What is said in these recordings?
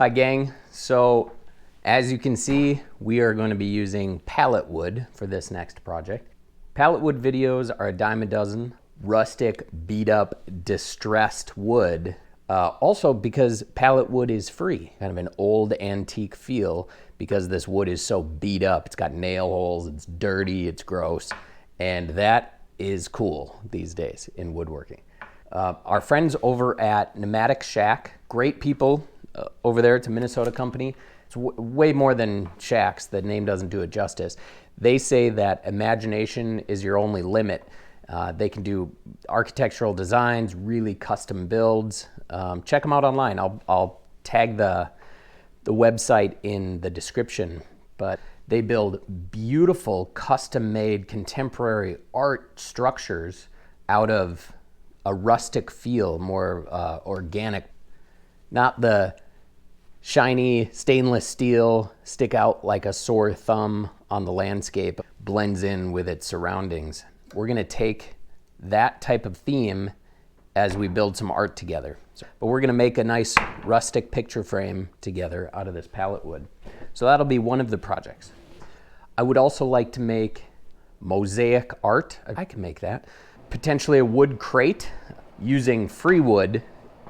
Hi gang, so as you can see, we are going to be using pallet wood for this next project. Pallet wood videos are a dime a dozen. Rustic, beat up, distressed wood. Also because pallet wood is free, kind of an old antique feel because this wood is so beat up. It's got nail holes, it's dirty, it's gross, and that is cool these days in woodworking. Our friends over at Pneumatic Shack, great people over there. It's a Minnesota company. It's way more than shacks. The name doesn't do it justice. They say that imagination is your only limit. They can do architectural designs, really custom builds. Check them out online. I'll tag the website in the description. But they build beautiful, custom-made, contemporary art structures out of a rustic feel, more organic. Not the shiny stainless steel, stick out like a sore thumb on the landscape, blends in with its surroundings. We're gonna take that type of theme as we build some art together. But we're gonna make a nice rustic picture frame together out of this pallet wood. So that'll be one of the projects. I would also like to make mosaic art. I can make that. Potentially a wood crate using free wood,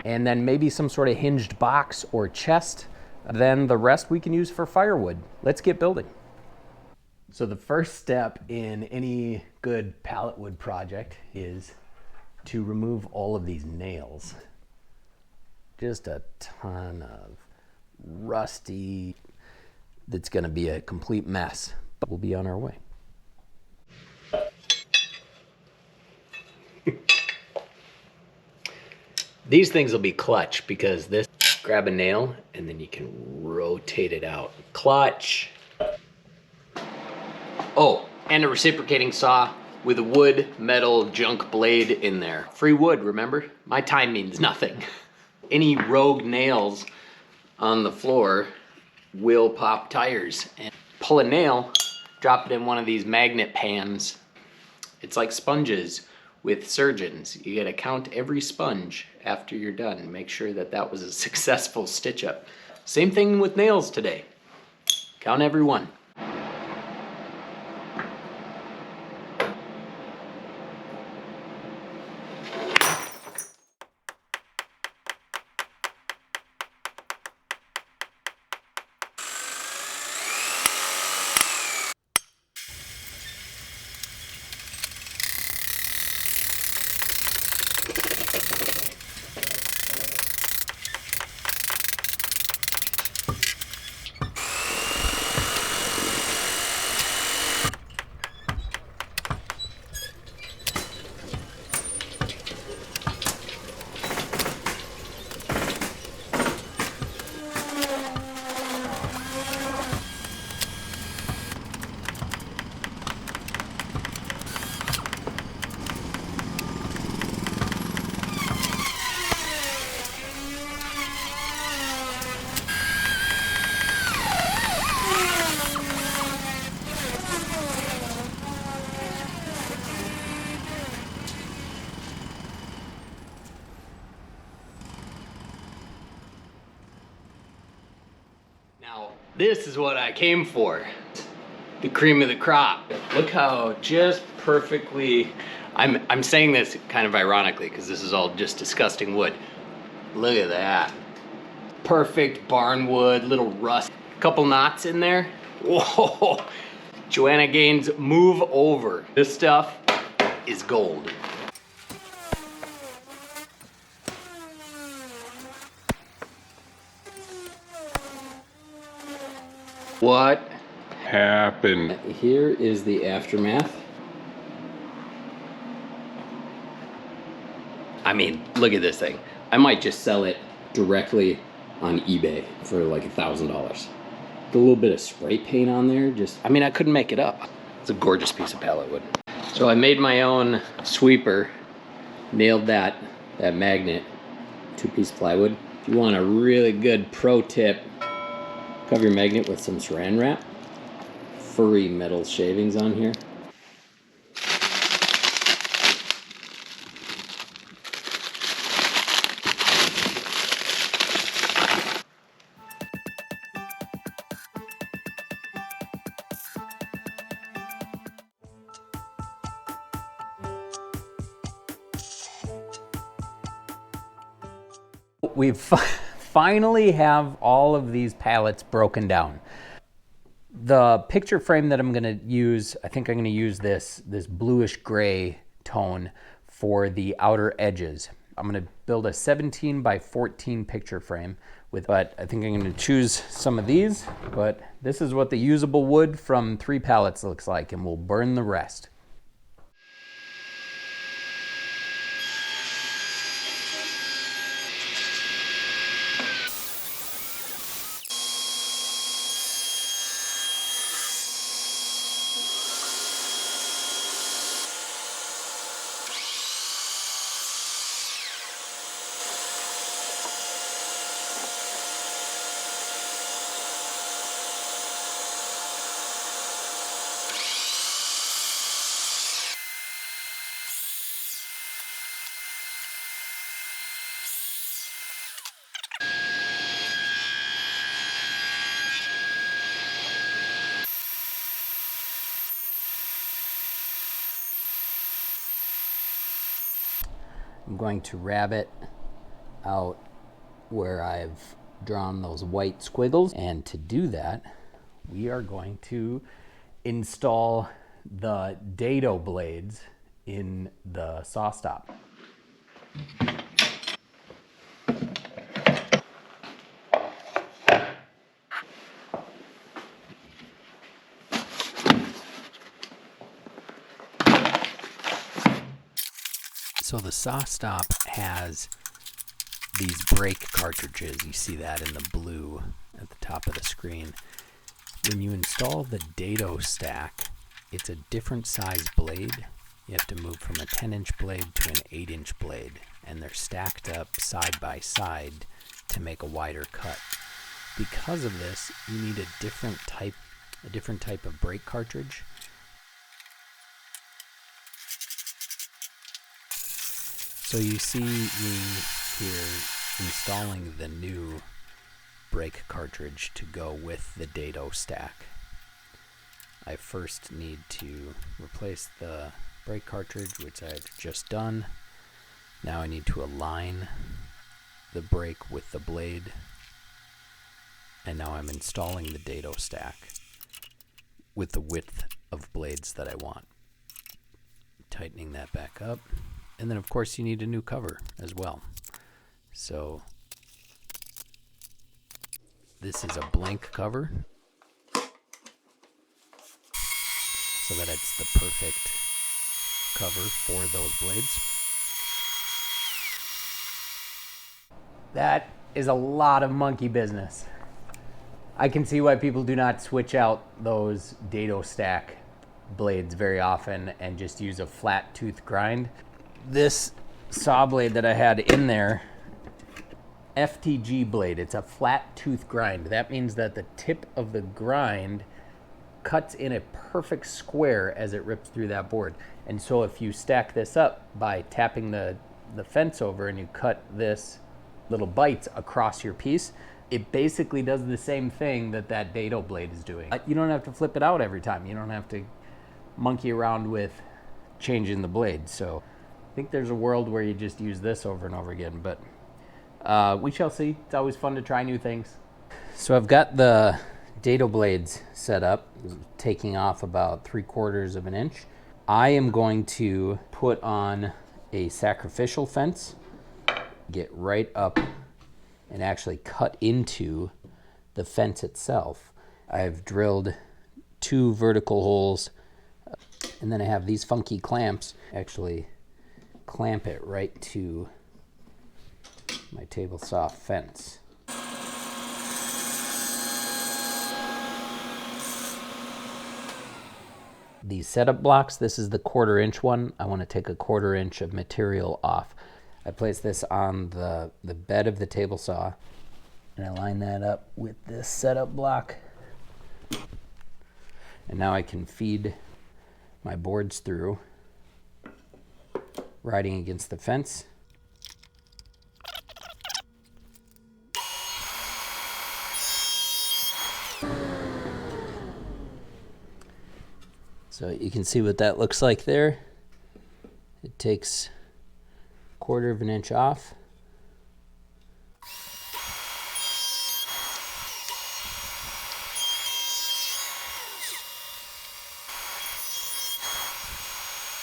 and then maybe some sort of hinged box or chest. Then the rest we can use for firewood. Let's get building. So the first step in any good pallet wood project is to remove all of these nails. Just a ton of rusty, that's gonna be a complete mess, but we'll be on our way. These things will be clutch because this, grab a nail and then you can rotate it out. Clutch. Oh, and a reciprocating saw with a wood metal junk blade in there. Free wood, remember? My time means nothing. Any rogue nails on the floor will pop tires. And pull a nail, drop it in one of these magnet pans. It's like sponges with surgeons. You gotta count every sponge after you're done. Make sure that that was a successful stitch up. Same thing with nails today. Count every one. Now, this is what I came for. The cream of the crop. Look how just perfectly, I'm saying this kind of ironically because this is all just disgusting wood. Look at that. Perfect barn wood, little rust. Couple knots in there. Whoa. Joanna Gaines, move over. This stuff is gold. What happened? Here is the aftermath. I mean, look at this thing. I might just sell it directly on eBay for like $1,000. A little bit of spray paint on there, I mean, I couldn't make it up. It's a gorgeous piece of pallet wood. So I made my own sweeper, nailed that magnet, 2-piece plywood. If you want a really good pro tip, cover your magnet with some saran wrap. Furry metal shavings on here. So we've finally have all of these pallets broken down. The picture frame that I'm gonna use, I think I'm gonna use this bluish gray tone for the outer edges. I'm gonna build a 17 by 14 picture frame but I think I'm gonna choose some of these, but this is what the usable wood from 3 pallets looks like, and we'll burn the rest. I'm going to rabbet out where I've drawn those white squiggles, and to do that we are going to install the dado blades in the saw stop. So the saw stop has these brake cartridges. You see that in the blue at the top of the screen. When you install the dado stack, it's a different size blade. You have to move from a 10-inch blade to an 8-inch blade, and they're stacked up side by side to make a wider cut. Because of this, you need a different type of brake cartridge. So you see me here installing the new brake cartridge to go with the dado stack. I first need to replace the brake cartridge, which I've just done. Now I need to align the brake with the blade, and now I'm installing the dado stack with the width of blades that I want. Tightening that back up. And then of course you need a new cover as well. So this is a blank cover, so that it's the perfect cover for those blades. That is a lot of monkey business. I can see why people do not switch out those dado stack blades very often and just use a flat tooth grind. This saw blade that I had in there, FTG blade, it's a flat tooth grind. That means that the tip of the grind cuts in a perfect square as it rips through that board. And so if you stack this up by tapping the fence over and you cut this little bites across your piece, it basically does the same thing that dado blade is doing. You don't have to flip it out every time. You don't have to monkey around with changing the blade. So I think there's a world where you just use this over and over again, but we shall see. It's always fun to try new things. So I've got the dado blades set up, taking off about 3/4 of an inch. I am going to put on a sacrificial fence, get right up and actually cut into the fence itself. I've drilled 2 vertical holes, and then I have these funky clamps actually clamp it right to my table saw fence. These setup blocks, this is the 1/4 inch one. I want to take a 1/4 inch of material off. I place this on the bed of the table saw, and I line that up with this setup block. And now I can feed my boards through, riding against the fence. So you can see what that looks like there. It takes 1/4 of an inch off.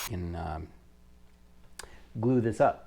can glue this up.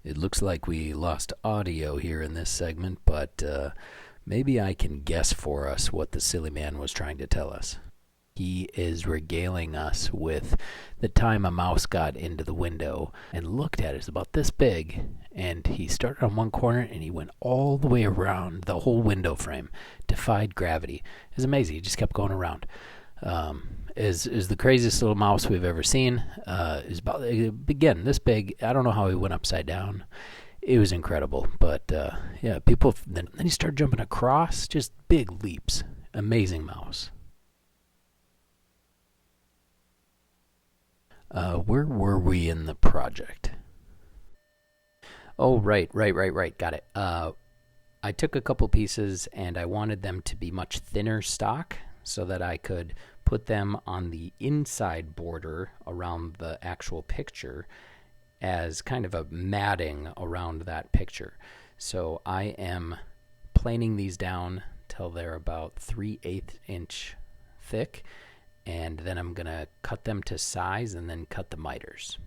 It looks like we lost audio here in this segment, but maybe I can guess for us what the silly man was trying to tell us. He is regaling us with the time a mouse got into the window and looked at it. It's about this big, and he started on one corner and he went all the way around the whole window frame, defied gravity. It was amazing. He just kept going around. Is the craziest little mouse we've ever seen. Is about, again, this big. I don't know how he went upside down. It was incredible. But yeah, people. Then he started jumping across, just big leaps. Amazing mouse. Where were we in the project? Oh, right. Got it. I took a couple pieces and I wanted them to be much thinner stock so that I could put them on the inside border around the actual picture as kind of a matting around that picture. So I am planing these down till they're about 3/8 inch thick, and then I'm going to cut them to size and then cut the miters.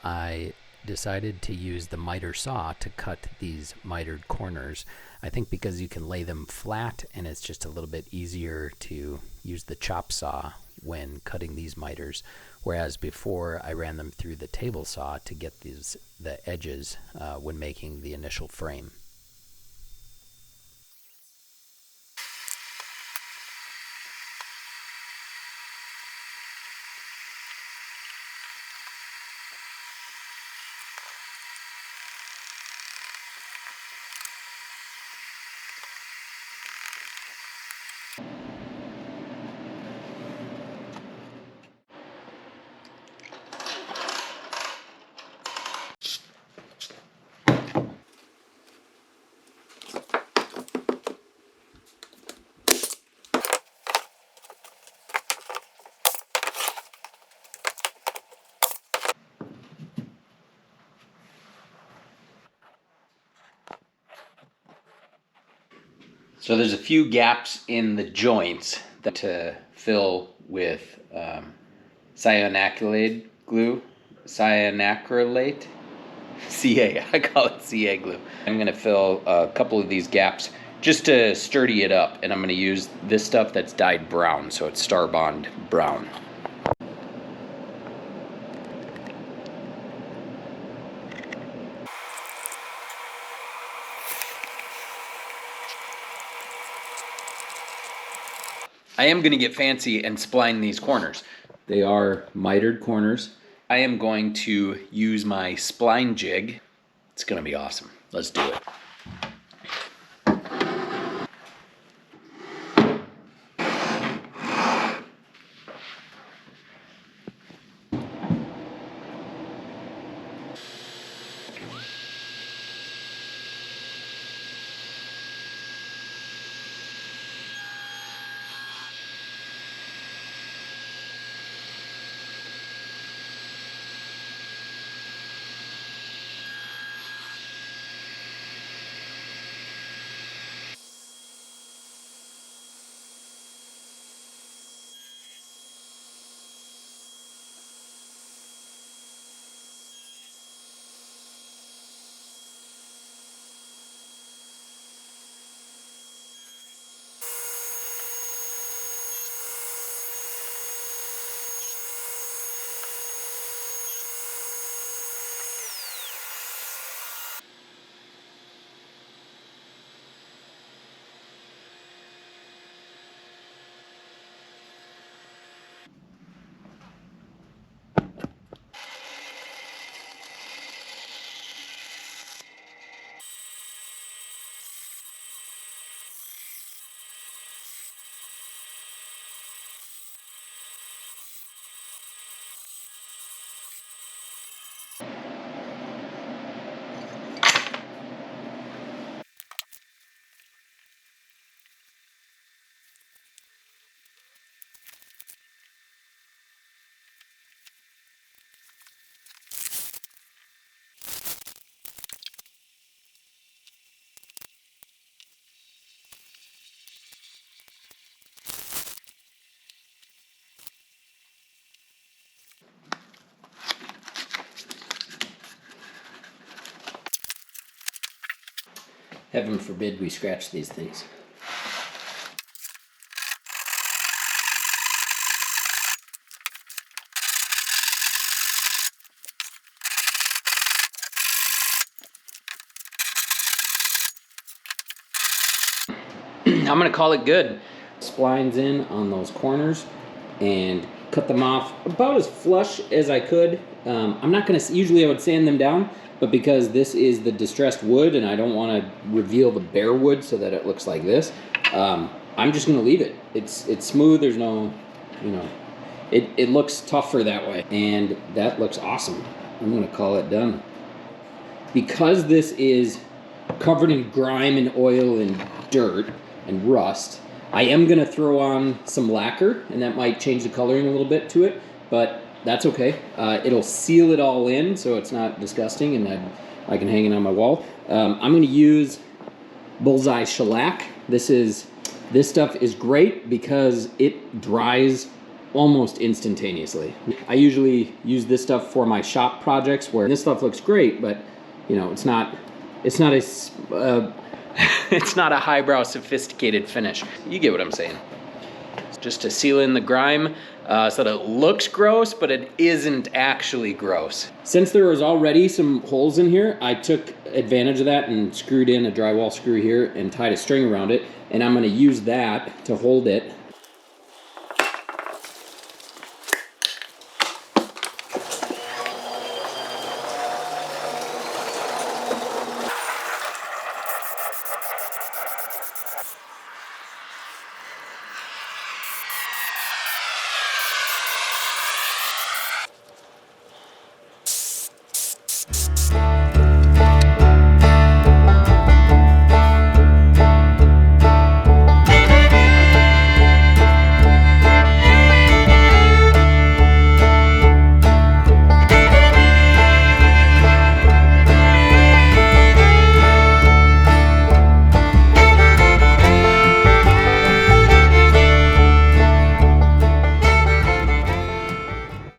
I decided to use the miter saw to cut these mitered corners. I think because you can lay them flat and it's just a little bit easier to use the chop saw when cutting these miters, whereas before I ran them through the table saw to get the edges when making the initial frame. So there's a few gaps in the joints that to fill with cyanacrylate glue. Cyanacrylate? CA, I call it CA glue. I'm gonna fill a couple of these gaps just to sturdy it up, and I'm gonna use this stuff that's dyed brown, so it's Star Bond brown. I am going to get fancy and spline these corners. They are mitered corners. I am going to use my spline jig. It's going to be awesome. Let's do it. Heaven forbid we scratch these things. I'm gonna call it good. Splines in on those corners and cut them off about as flush as I could. I'm not gonna, usually I would sand them down, but because this is the distressed wood and I don't wanna reveal the bare wood so that it looks like this, I'm just gonna leave it. It's smooth, there's no, you know, it looks tougher that way. And that looks awesome. I'm gonna call it done. Because this is covered in grime and oil and dirt and rust, I am gonna throw on some lacquer, and that might change the coloring a little bit to it, but that's okay. It'll seal it all in so it's not disgusting, and I can hang it on my wall. I'm gonna use Bullseye shellac. This stuff is great because it dries almost instantaneously. I usually use this stuff for my shop projects where this stuff looks great, but you know, it's not a highbrow, sophisticated finish. You get what I'm saying. It's just to seal in the grime so that it looks gross, but it isn't actually gross. Since there was already some holes in here, I took advantage of that and screwed in a drywall screw here and tied a string around it, and I'm gonna use that to hold it